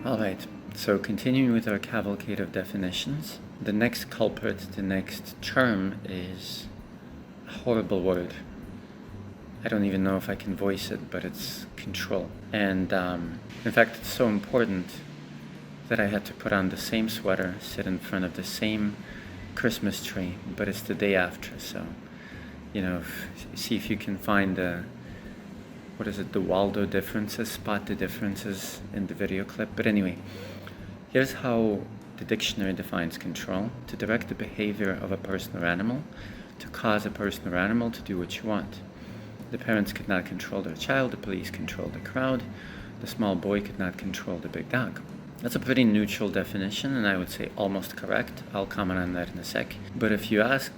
Alright, so continuing with our cavalcade of definitions, the next culprit, the next term is a horrible word. I don't even know if I can voice it, but it's control. And in fact, it's so important that I had to put on the same sweater, sit in front of the same Christmas tree, but it's the day after. So, see if you can find the Waldo differences, spot the differences in the video clip. But anyway, here's how the dictionary defines control: to direct the behavior of a person or animal, to cause a person or animal to do what you want. The parents could not control their child, the police controlled the crowd, the small boy could not control the big dog. That's a pretty neutral definition, and I would say almost correct. I'll comment on that in a sec. But if you ask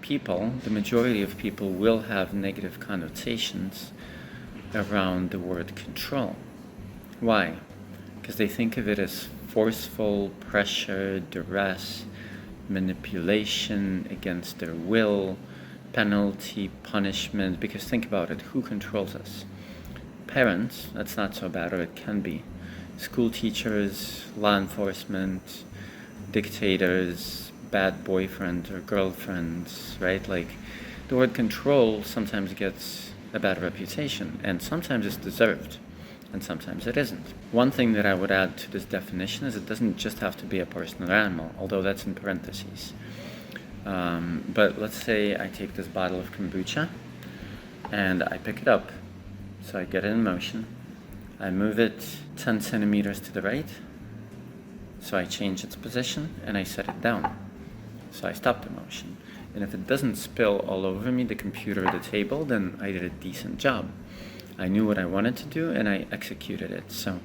people, the majority of people will have negative connotations around the word control. Why? Because they think of it as forceful, pressure, duress, manipulation against their will, penalty, punishment. Because think about it, who controls us? Parents, that's not so bad, or it can be. School teachers, law enforcement, dictators, bad boyfriends or girlfriends, right? Like, the word control sometimes gets a bad reputation, and sometimes it's deserved, and sometimes it isn't. One thing that I would add to this definition is it doesn't just have to be a person or animal, although that's in parentheses. But let's say I take this bottle of kombucha and I pick it up. So I get it in motion. I move it 10 centimeters to the right. So I change its position and I set it down. So I stop the motion. And if it doesn't spill all over me, the computer or the table, then I did a decent job. I knew what I wanted to do and I executed it. So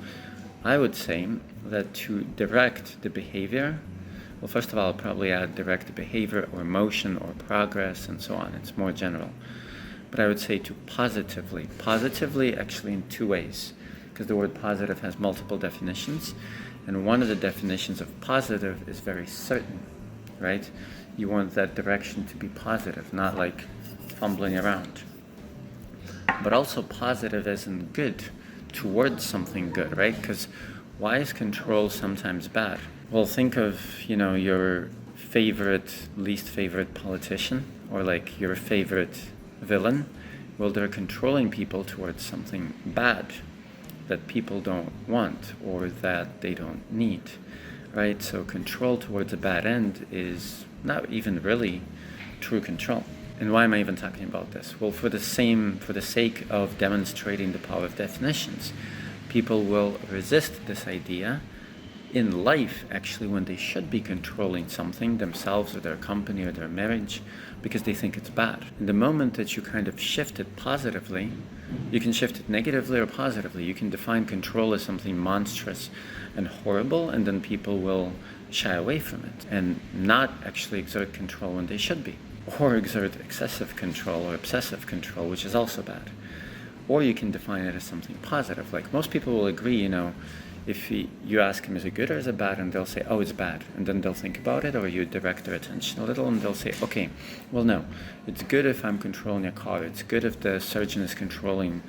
I would say that to direct the behavior, well, first of all, I'll probably add direct the behavior or motion or progress and so on. It's more general. But I would say to positively actually in two ways, because the word positive has multiple definitions. And one of the definitions of positive is very certain, right? You want that direction to be positive, not like fumbling around. But also positive as in good, towards something good, right? Because why is control sometimes bad? Well, think of, your least favorite politician, or like your favorite villain. Well, they're controlling people towards something bad that people don't want or that they don't need, right? So control towards a bad end is not even really true control. And why am I even talking about this? Well, for the sake of demonstrating the power of definitions, people will resist this idea in life, actually, when they should be controlling something, themselves or their company or their marriage, because they think it's bad. And the moment that you kind of shift it positively, you can shift it negatively or positively. You can define control as something monstrous and horrible, and then people will shy away from it and not actually exert control when they should be, or exert excessive control or obsessive control, which is also bad. Or you can define it as something positive. Like most people will agree, if you ask them, is it good or is it bad? And they'll say, oh, it's bad. And then they'll think about it, or you direct their attention a little and they'll say, okay, well, no, it's good if I'm controlling a car. It's good if the surgeon is controlling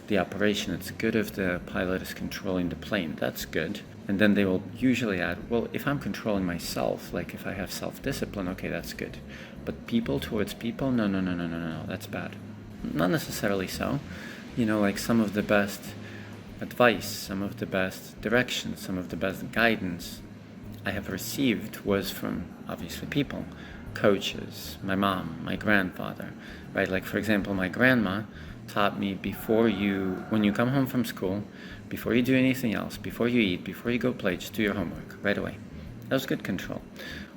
the operation. It's good if the pilot is controlling the plane. That's good. And then they will usually add, well, if I'm controlling myself, like if I have self-discipline, okay, that's good. But people towards people, no, that's bad. Not necessarily so. Like some of the best advice, some of the best direction, some of the best guidance I have received was from, obviously, people, coaches, my mom, my grandfather, right? Like, for example, my grandma taught me when you come home from school, before you do anything else, before you eat, before you go play, just do your homework right away. That was good control.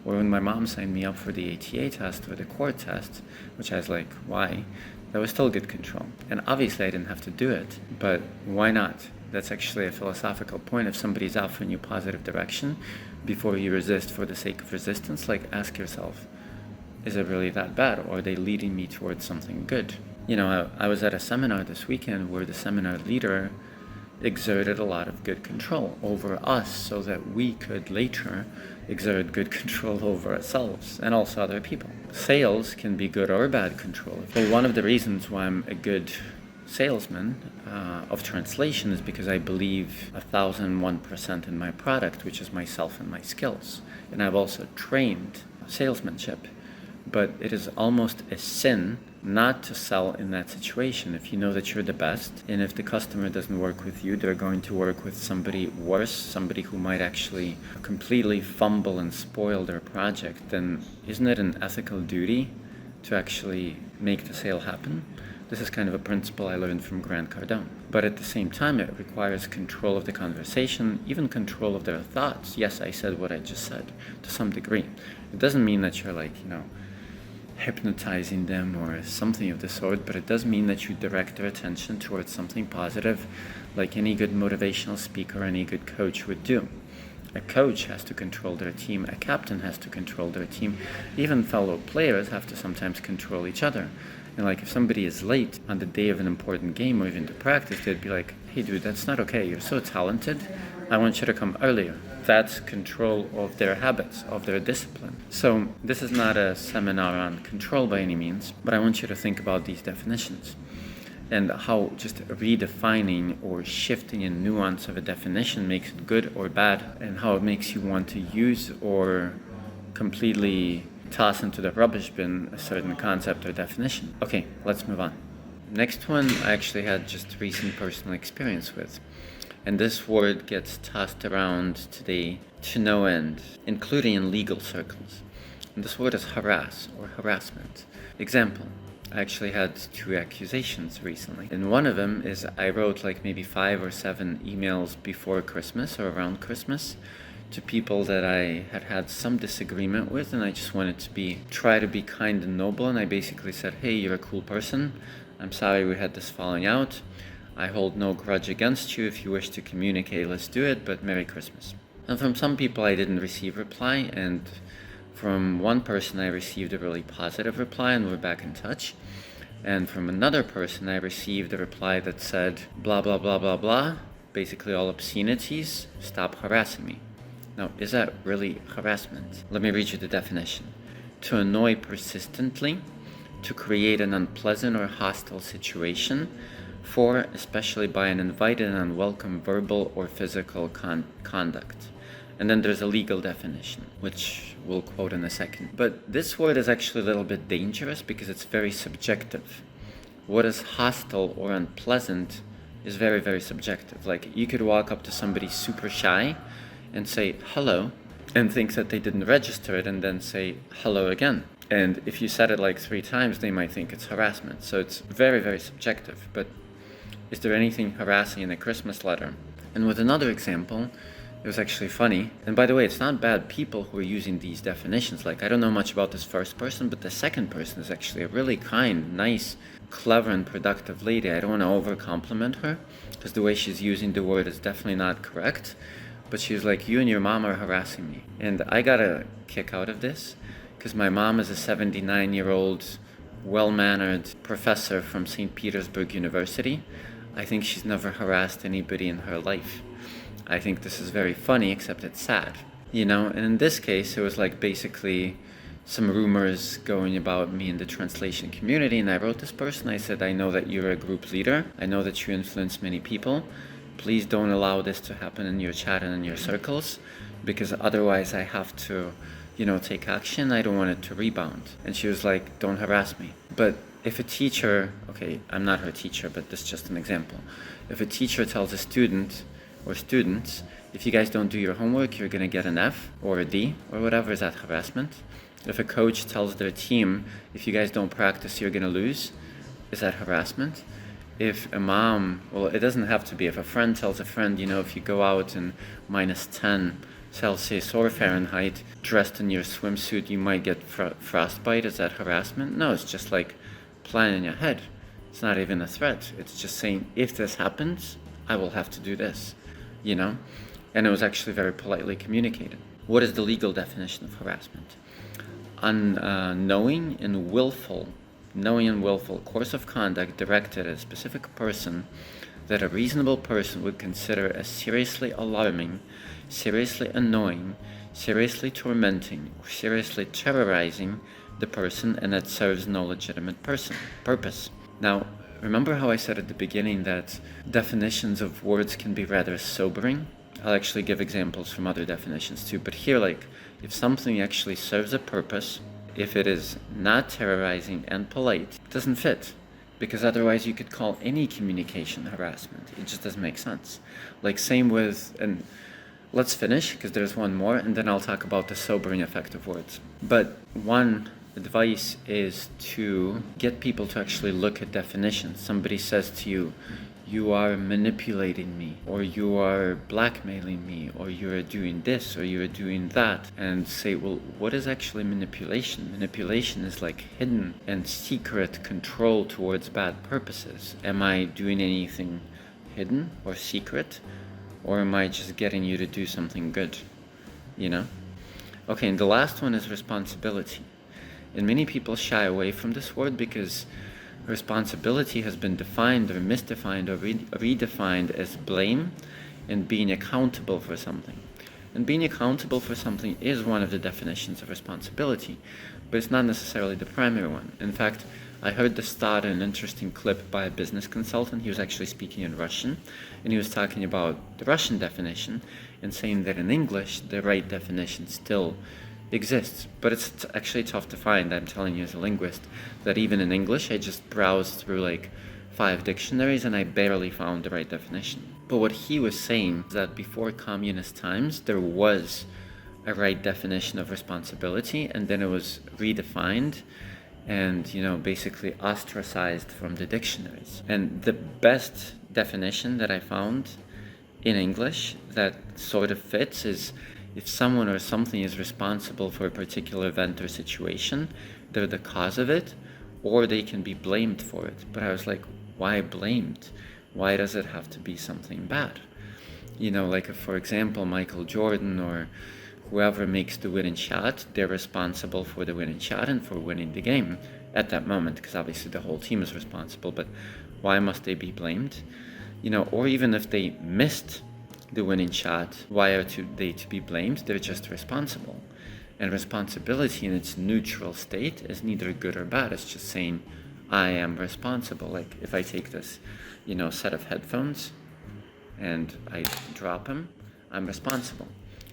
Or when my mom signed me up for the ATA test or the court test, which I was like, why? That was still good control. And obviously I didn't have to do it, but why not? That's actually a philosophical point. If somebody's offering you positive direction, before you resist for the sake of resistance, like ask yourself, is it really that bad? Or are they leading me towards something good? I was at a seminar this weekend where the seminar leader exerted a lot of good control over us so that we could later exert good control over ourselves and also other people. Sales can be good or bad control. Well, one of the reasons why I'm a good salesman of translation is because I believe 1,001% in my product, which is myself and my skills. And I've also trained salesmanship. But it is almost a sin not to sell in that situation if you know that you're the best. And if the customer doesn't work with you, they're going to work with somebody worse, somebody who might actually completely fumble and spoil their project. Then isn't it an ethical duty to actually make the sale happen? This is kind of a principle I learned from Grant Cardone. But at the same time, it requires control of the conversation, even control of their thoughts. Yes, I said what I just said to some degree. It doesn't mean that you're hypnotizing them or something of the sort, but it does mean that you direct their attention towards something positive, like any good motivational speaker, any good coach would do. A coach has to control their team, a captain has to control their team, even fellow players have to sometimes control each other. And if somebody is late on the day of an important game or even to practice, they'd be like, hey dude, that's not okay, you're so talented, I want you to come earlier. That's control of their habits, of their discipline. So this is not a seminar on control by any means, but I want you to think about these definitions and how just redefining or shifting a nuance of a definition makes it good or bad, and how it makes you want to use or completely toss into the rubbish bin a certain concept or definition. Okay, let's move on. Next one I actually had just recent personal experience with. And this word gets tossed around today to no end, including in legal circles. And this word is harass or harassment. Example, I actually had 2 accusations recently. And one of them is I wrote maybe 5 or 7 emails before Christmas or around Christmas to people that I had some disagreement with, and I just wanted to try to be kind and noble. And I basically said, hey, you're a cool person. I'm sorry we had this falling out. I hold no grudge against you. If you wish to communicate, let's do it, but Merry Christmas. And from some people I didn't receive reply, and from one person I received a really positive reply and we're back in touch. And from another person I received a reply that said, blah, blah, blah, blah, blah, basically all obscenities, stop harassing me. Now, is that really harassment? Let me read you the definition. To annoy persistently, to create an unpleasant or hostile situation, especially by an invited and unwelcome verbal or physical conduct. And then there's a legal definition, which we'll quote in a second. But this word is actually a little bit dangerous because it's very subjective. What is hostile or unpleasant is very, very subjective. You could walk up to somebody super shy and say hello and think that they didn't register it and then say hello again. And if you said it 3 times, they might think it's harassment. So it's very, very subjective. But is there anything harassing in a Christmas letter? And with another example, it was actually funny. And by the way, it's not bad people who are using these definitions. I don't know much about this first person, but the second person is actually a really kind, nice, clever, and productive lady. I don't want to over-compliment her, because the way she's using the word is definitely not correct. But she was like, you and your mom are harassing me. And I got a kick out of this, because my mom is a 79-year-old, well-mannered professor from St. Petersburg University. I think she's never harassed anybody in her life. I think this is very funny, except it's sad. And in this case, it was basically some rumors going about me in the translation community, and I wrote this person, I said, I know that you're a group leader. I know that you influence many people. Please don't allow this to happen in your chat and in your circles, because otherwise I have to, take action. I don't want it to rebound. And she was like, don't harass me. But if a teacher, okay, I'm not her teacher, but this is just an example. If a teacher tells a student or students, if you guys don't do your homework, you're going to get an F or a D or whatever, is that harassment? If a coach tells their team, if you guys don't practice, you're going to lose, is that harassment? If a mom, well, it doesn't have to be. If a friend tells a friend, if you go out in -10 Celsius or Fahrenheit, dressed in your swimsuit, you might get frostbite, is that harassment? No, it's just planning ahead. It's not even a threat. It's just saying, if this happens, I will have to do this, And it was actually very politely communicated. What is the legal definition of harassment? Knowing and willful course of conduct directed at a specific person that a reasonable person would consider as seriously alarming, seriously annoying, seriously tormenting, or seriously terrorizing the person, and that serves no legitimate purpose. Now, remember how I said at the beginning that definitions of words can be rather sobering? I'll actually give examples from other definitions too, but here, like, if something actually serves a purpose, if it is not terrorizing and polite, it doesn't fit. Because otherwise you could call any communication harassment. It just doesn't make sense. Like, same with, and let's finish, because there's one more, and then I'll talk about the sobering effect of words. But one advice is to get people to actually look at definitions. Somebody says to you, you are manipulating me, or you are blackmailing me, or you are doing this, or you are doing that, and say, well, what is actually manipulation? Manipulation is like hidden and secret control towards bad purposes. Am I doing anything hidden or secret, or am I just getting you to do something good? You know? Okay, and the last one is responsibility. And many people shy away from this word because responsibility has been defined or misdefined or redefined as blame and being accountable for something. And being accountable for something is one of the definitions of responsibility, but it's not necessarily the primary one. In fact, I heard this thought in an interesting clip by a business consultant. He was actually speaking in Russian, and he was talking about the Russian definition and saying that in English, the right definition still exists, but it's actually tough to find. I'm telling you as a linguist that even in English, I just browsed through like 5 dictionaries and I barely found the right definition. But what he was saying is that before communist times, there was a right definition of responsibility, and then it was redefined and, you know, basically ostracized from the dictionaries. And the best definition that I found in English that sort of fits is, if someone or something is responsible for a particular event or situation, they're the cause of it, or they can be blamed for it. But I was like, why blamed? Why does it have to be something bad? You know, like if, for example, Michael Jordan or whoever makes the winning shot, they're responsible for the winning shot and for winning the game at that moment, because obviously the whole team is responsible, but why must they be blamed? You know, or even if they missed the winning shot, why are they to be blamed? They're just responsible. And responsibility in its neutral state is neither good or bad. It's just saying, I am responsible. Like if I take this, you know, set of headphones and I drop them, I'm responsible.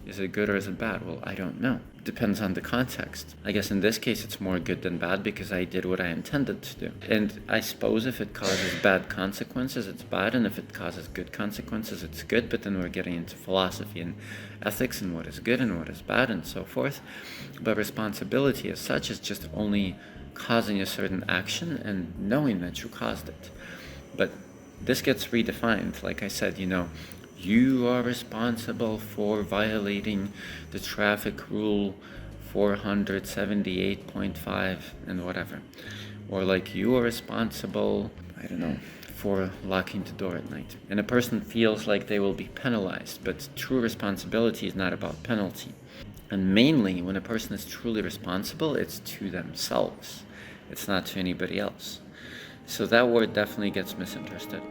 Is it good or is it bad? Well, I don't know. Depends on the context. I guess in this case it's more good than bad because I did what I intended to do. And I suppose if it causes bad consequences, it's bad, and if it causes good consequences, it's good. But then we're getting into philosophy and ethics and what is good and what is bad and so forth. But responsibility as such is just only causing a certain action and knowing that you caused it. But this gets redefined. Like I said, you know, you are responsible for violating the traffic rule 478.5 and whatever. Or like you are responsible, I don't know, for locking the door at night. And a person feels like they will be penalized, but true responsibility is not about penalty. And mainly when a person is truly responsible, it's to themselves. It's not to anybody else. So that word definitely gets misunderstood.